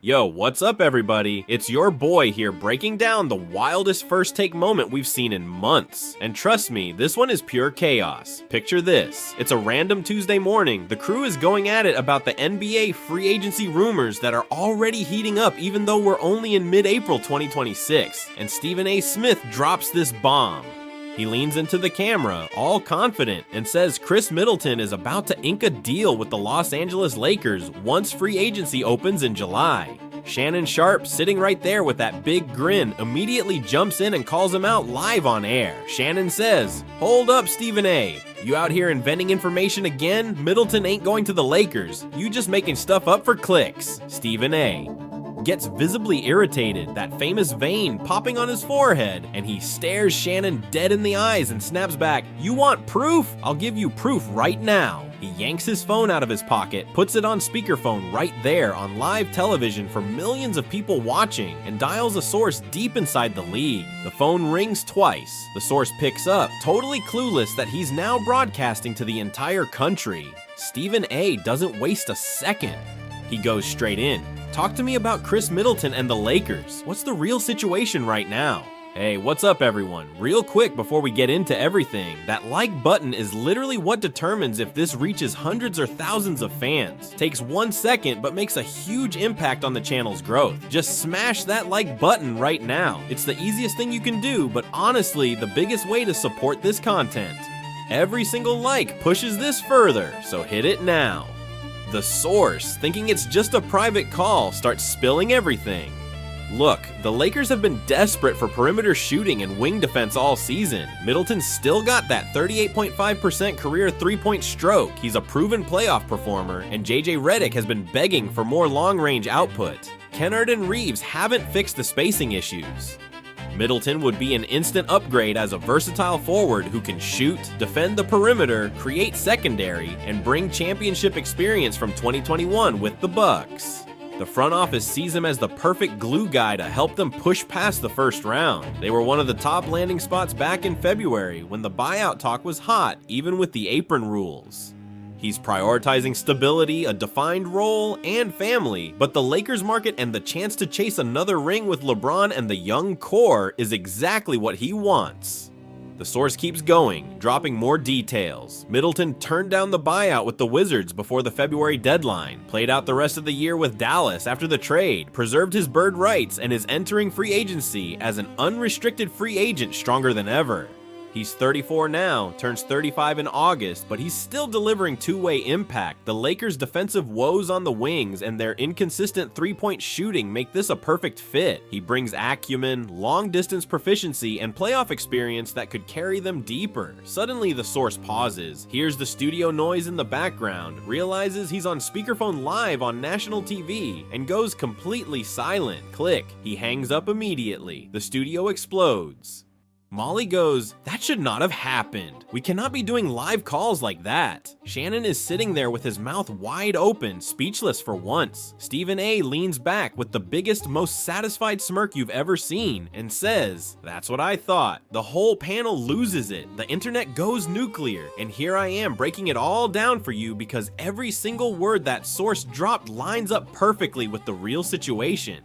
Yo, what's up everybody? It's your boy here breaking down the wildest first take moment we've seen in months. And trust me, this one is pure chaos. Picture this. It's a random Tuesday morning. The crew is going at it about the NBA free agency rumors that are already heating up even though we're only in mid-April 2026. And Stephen A. Smith drops this bomb. He leans into the camera, all confident, and says Chris Middleton is about to ink a deal with the Los Angeles Lakers once free agency opens in July. Shannon Sharpe, sitting right there with that big grin, immediately jumps in and calls him out live on air. Shannon says, "Hold up, Stephen A. You out here inventing information again? Middleton ain't going to the Lakers. You just making stuff up for clicks." Stephen A. gets visibly irritated, that famous vein popping on his forehead, and he stares Shannon dead in the eyes and snaps back, "You want proof? I'll give you proof right now." He yanks his phone out of his pocket, puts it on speakerphone right there on live television for millions of people watching, and dials a source deep inside the league. The phone rings twice. The source picks up, totally clueless that he's now broadcasting to the entire country. Stephen A. doesn't waste a second. He goes straight in. "Talk to me about Chris Middleton and the Lakers. What's the real situation right now?" Hey, what's up everyone? Real quick before we get into everything, that like button is literally what determines if this reaches hundreds or thousands of fans. Takes 1 second but makes a huge impact on the channel's growth. Just smash that like button right now. It's the easiest thing you can do, but honestly the biggest way to support this content. Every single like pushes this further, so hit it now. The source, thinking it's just a private call, starts spilling everything. Look, the Lakers have been desperate for perimeter shooting and wing defense all season. Middleton's still got that 38.5% career three-point stroke. He's a proven playoff performer, and JJ Redick has been begging for more long-range output. Kennard and Reeves haven't fixed the spacing issues. Middleton would be an instant upgrade as a versatile forward who can shoot, defend the perimeter, create secondary, and bring championship experience from 2021 with the Bucks. The front office sees him as the perfect glue guy to help them push past the first round. They were one of the top landing spots back in February when the buyout talk was hot, even with the apron rules. He's prioritizing stability, a defined role, and family, but the Lakers market and the chance to chase another ring with LeBron and the young core is exactly what he wants. The source keeps going, dropping more details. Middleton turned down the buyout with the Wizards before the February deadline, played out the rest of the year with Dallas after the trade, preserved his bird rights, and is entering free agency as an unrestricted free agent stronger than ever. He's 34 now, turns 35 in August, but he's still delivering two-way impact. The Lakers' defensive woes on the wings and their inconsistent three-point shooting make this a perfect fit. He brings acumen, long-distance proficiency, and playoff experience that could carry them deeper. Suddenly, the source pauses, hears the studio noise in the background, realizes he's on speakerphone live on national TV, and goes completely silent. Click. He hangs up immediately. The studio explodes. Molly goes, "That should not have happened. We cannot be doing live calls like that." Shannon is sitting there with his mouth wide open, speechless for once. Stephen A. leans back with the biggest, most satisfied smirk you've ever seen and says, "That's what I thought." The whole panel loses it. The internet goes nuclear. And here I am breaking it all down for you because every single word that source dropped lines up perfectly with the real situation.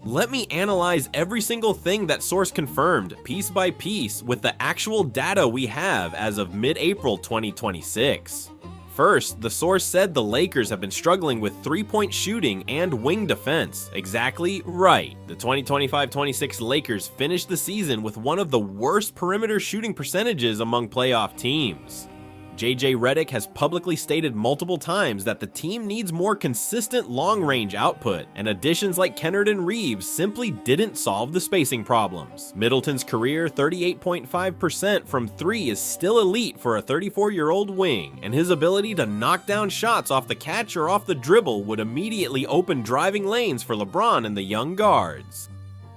Let me analyze every single thing that source confirmed, piece by piece, with the actual data we have as of mid-April 2026. First, the source said the Lakers have been struggling with three-point shooting and wing defense. Exactly right. The 2025-26 Lakers finished the season with one of the worst perimeter shooting percentages among playoff teams. JJ Redick has publicly stated multiple times that the team needs more consistent long-range output, and additions like Kennard and Reeves simply didn't solve the spacing problems. Middleton's career 38.5% from three is still elite for a 34-year-old wing, and his ability to knock down shots off the catch or off the dribble would immediately open driving lanes for LeBron and the young guards.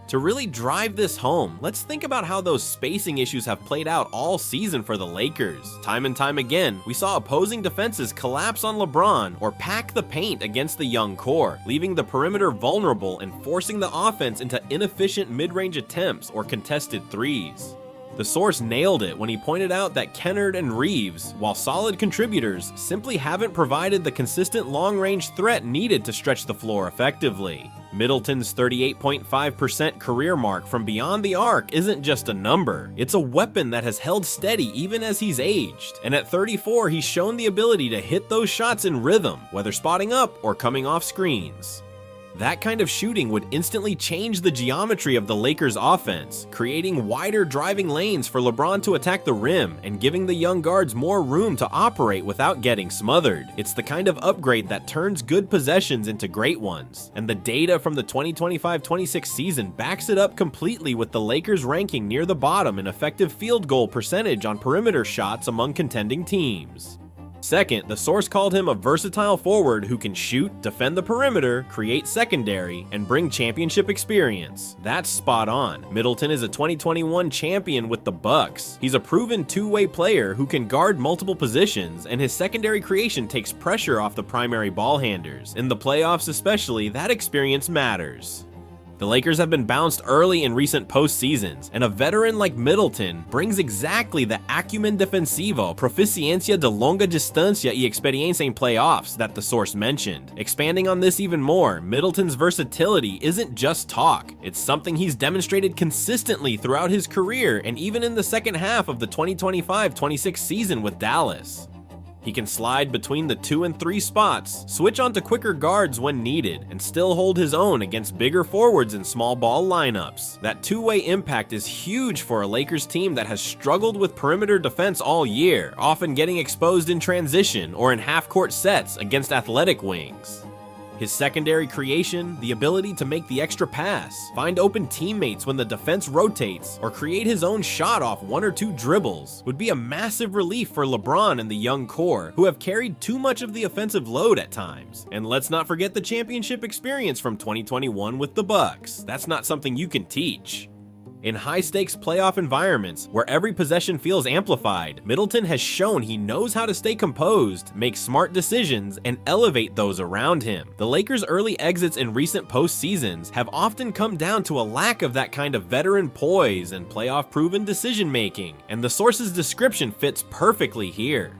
To really drive this home, let's think about how those spacing issues have played out all season for the Lakers. Time and time again, we saw opposing defenses collapse on LeBron or pack the paint against the young core, leaving the perimeter vulnerable and forcing the offense into inefficient mid-range attempts or contested threes. The source nailed it when he pointed out that Kennard and Reeves, while solid contributors, simply haven't provided the consistent long-range threat needed to stretch the floor effectively. Middleton's 38.5% career mark from beyond the arc isn't just a number, it's a weapon that has held steady even as he's aged, and at 34 he's shown the ability to hit those shots in rhythm, whether spotting up or coming off screens. That kind of shooting would instantly change the geometry of the Lakers' offense, creating wider driving lanes for LeBron to attack the rim and giving the young guards more room to operate without getting smothered. It's the kind of upgrade that turns good possessions into great ones, and the data from the 2025-26 season backs it up completely, with the Lakers ranking near the bottom in effective field goal percentage on perimeter shots among contending teams. Second, the source called him a versatile forward who can shoot, defend the perimeter, create secondary, and bring championship experience. That's spot on. Middleton is a 2021 champion with the Bucks. He's a proven two-way player who can guard multiple positions, and his secondary creation takes pressure off the primary ball handlers. In the playoffs especially, that experience matters. The Lakers have been bounced early in recent postseasons, and a veteran like Middleton brings exactly the acumen defensivo, proficiencia de longa distancia y experiencia en playoffs that the source mentioned. Expanding on this even more, Middleton's versatility isn't just talk, it's something he's demonstrated consistently throughout his career and even in the second half of the 2025-26 season with Dallas. He can slide between the 2 and 3 spots, switch onto quicker guards when needed, and still hold his own against bigger forwards in small ball lineups. That two-way impact is huge for a Lakers team that has struggled with perimeter defense all year, often getting exposed in transition or in half-court sets against athletic wings. His secondary creation, the ability to make the extra pass, find open teammates when the defense rotates, or create his own shot off 1 or 2 dribbles would be a massive relief for LeBron and the young core, who have carried too much of the offensive load at times. And let's not forget the championship experience from 2021 with the Bucks. That's not something you can teach. In high-stakes playoff environments, where every possession feels amplified, Middleton has shown he knows how to stay composed, make smart decisions, and elevate those around him. The Lakers' early exits in recent postseasons have often come down to a lack of that kind of veteran poise and playoff-proven decision-making, and the source's description fits perfectly here.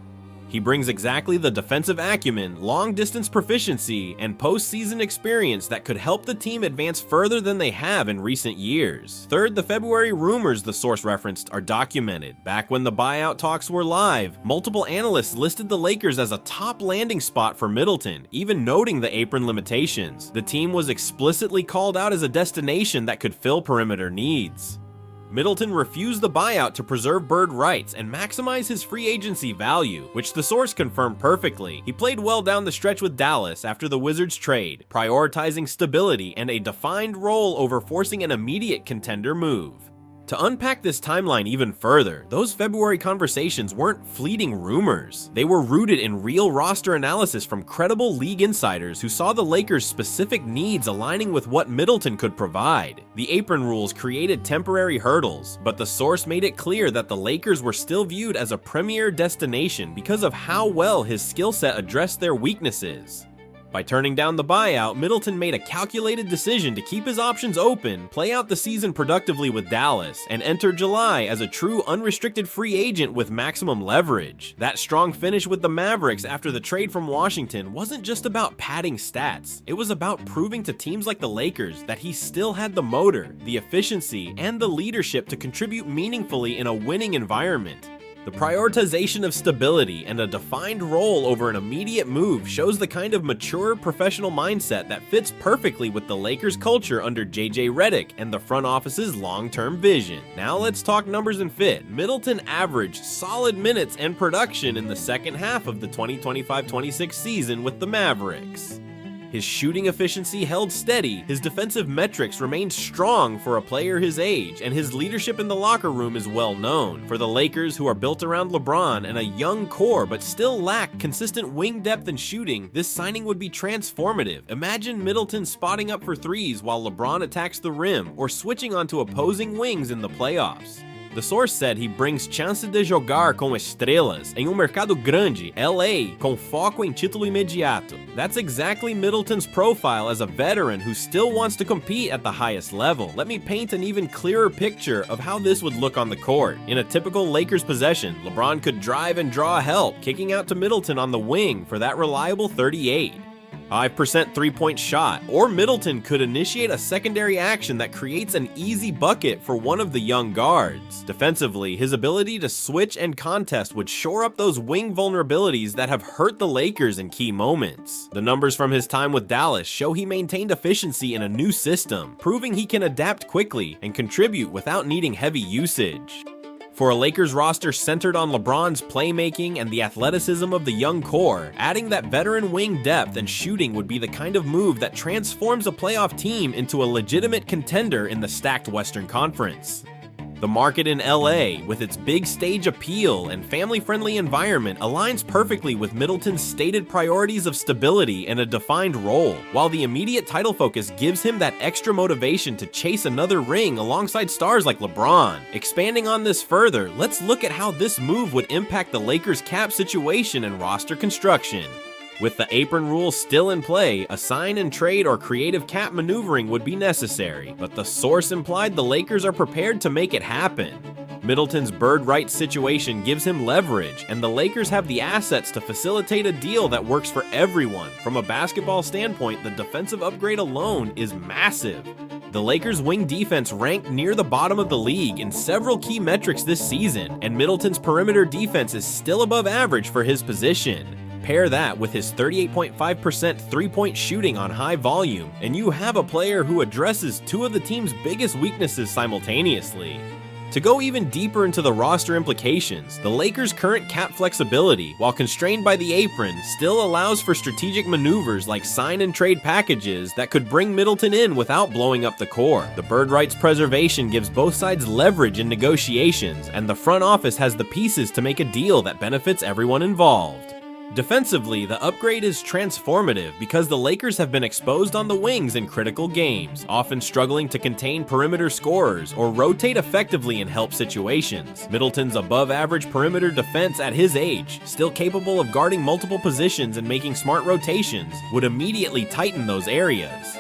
He brings exactly the defensive acumen, long-distance proficiency, and postseason experience that could help the team advance further than they have in recent years. Third, the February rumors the source referenced are documented. Back when the buyout talks were live, multiple analysts listed the Lakers as a top landing spot for Middleton, even noting the apron limitations. The team was explicitly called out as a destination that could fill perimeter needs. Middleton refused the buyout to preserve bird rights and maximize his free agency value, which the source confirmed perfectly. He played well down the stretch with Dallas after the Wizards trade, prioritizing stability and a defined role over forcing an immediate contender move. To unpack this timeline even further, those February conversations weren't fleeting rumors. They were rooted in real roster analysis from credible league insiders who saw the Lakers' specific needs aligning with what Middleton could provide. The apron rules created temporary hurdles, but the source made it clear that the Lakers were still viewed as a premier destination because of how well his skill set addressed their weaknesses. By turning down the buyout, Middleton made a calculated decision to keep his options open, play out the season productively with Dallas, and enter July as a true unrestricted free agent with maximum leverage. That strong finish with the Mavericks after the trade from Washington wasn't just about padding stats, it was about proving to teams like the Lakers that he still had the motor, the efficiency, and the leadership to contribute meaningfully in a winning environment. The prioritization of stability and a defined role over an immediate move shows the kind of mature professional mindset that fits perfectly with the Lakers' culture under JJ Redick and the front office's long-term vision. Now let's talk numbers and fit. Middleton averaged solid minutes and production in the second half of the 2025-26 season with the Mavericks. His shooting efficiency held steady, his defensive metrics remained strong for a player his age, and his leadership in the locker room is well known. For the Lakers, who are built around LeBron and a young core but still lack consistent wing depth and shooting, this signing would be transformative. Imagine Middleton spotting up for threes while LeBron attacks the rim, or switching onto opposing wings in the playoffs. The source said he brings chance de jogar com estrelas em mercado grande, LA, com foco em título imediato. That's exactly Middleton's profile as a veteran who still wants to compete at the highest level. Let me paint an even clearer picture of how this would look on the court. In a typical Lakers possession, LeBron could drive and draw help, kicking out to Middleton on the wing for that reliable 38. 5% three-point shot, or Middleton could initiate a secondary action that creates an easy bucket for one of the young guards. Defensively, his ability to switch and contest would shore up those wing vulnerabilities that have hurt the Lakers in key moments. The numbers from his time with Dallas show he maintained efficiency in a new system, proving he can adapt quickly and contribute without needing heavy usage. For a Lakers roster centered on LeBron's playmaking and the athleticism of the young core, adding that veteran wing depth and shooting would be the kind of move that transforms a playoff team into a legitimate contender in the stacked Western Conference. The market in LA, with its big stage appeal and family-friendly environment, aligns perfectly with Middleton's stated priorities of stability and a defined role, while the immediate title focus gives him that extra motivation to chase another ring alongside stars like LeBron. Expanding on this further, let's look at how this move would impact the Lakers' cap situation and roster construction. With the apron rule still in play, a sign and trade or creative cap maneuvering would be necessary, but the source implied the Lakers are prepared to make it happen. Middleton's bird rights situation gives him leverage, and the Lakers have the assets to facilitate a deal that works for everyone. From a basketball standpoint, the defensive upgrade alone is massive. The Lakers' wing defense ranked near the bottom of the league in several key metrics this season, and Middleton's perimeter defense is still above average for his position. Pair that with his 38.5% three-point shooting on high volume, and you have a player who addresses two of the team's biggest weaknesses simultaneously. To go even deeper into the roster implications, the Lakers' current cap flexibility, while constrained by the apron, still allows for strategic maneuvers like sign and trade packages that could bring Middleton in without blowing up the core. The bird rights preservation gives both sides leverage in negotiations, and the front office has the pieces to make a deal that benefits everyone involved. Defensively, the upgrade is transformative because the Lakers have been exposed on the wings in critical games, often struggling to contain perimeter scorers or rotate effectively in help situations. Middleton's above-average perimeter defense at his age, still capable of guarding multiple positions and making smart rotations, would immediately tighten those areas.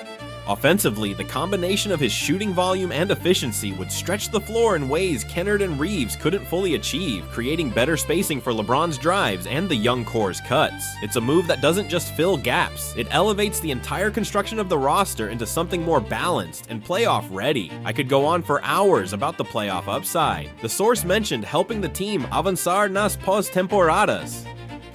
Offensively, the combination of his shooting volume and efficiency would stretch the floor in ways Kennard and Reeves couldn't fully achieve, creating better spacing for LeBron's drives and the young core's cuts. It's a move that doesn't just fill gaps, it elevates the entire construction of the roster into something more balanced and playoff ready. I could go on for hours about the playoff upside. The source mentioned helping the team avanzar nas pos-temporadas.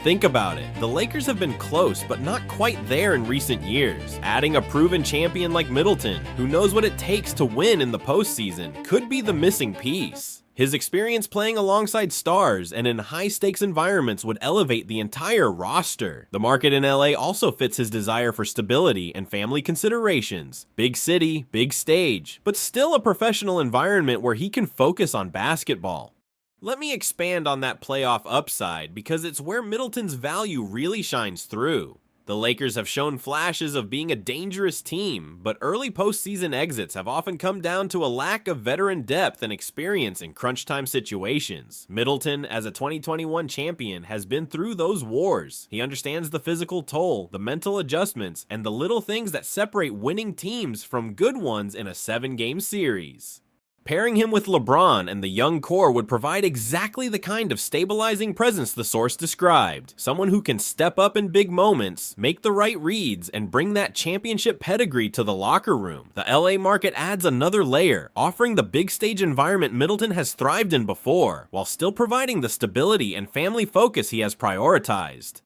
Think about it, the Lakers have been close but not quite there in recent years. Adding a proven champion like Middleton, who knows what it takes to win in the postseason, could be the missing piece. His experience playing alongside stars and in high-stakes environments would elevate the entire roster. The market in LA also fits his desire for stability and family considerations. Big city, big stage, but still a professional environment where he can focus on basketball. Let me expand on that playoff upside because it's where Middleton's value really shines through. The Lakers have shown flashes of being a dangerous team, but early postseason exits have often come down to a lack of veteran depth and experience in crunch time situations. Middleton, as a 2021 champion, has been through those wars. He understands the physical toll, the mental adjustments, and the little things that separate winning teams from good ones in a 7-game series. Pairing him with LeBron and the young core would provide exactly the kind of stabilizing presence the source described. Someone who can step up in big moments, make the right reads, and bring that championship pedigree to the locker room. The LA market adds another layer, offering the big stage environment Middleton has thrived in before, while still providing the stability and family focus he has prioritized.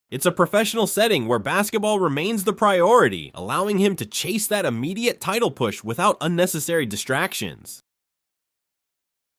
It's a professional setting where basketball remains the priority, allowing him to chase that immediate title push without unnecessary distractions.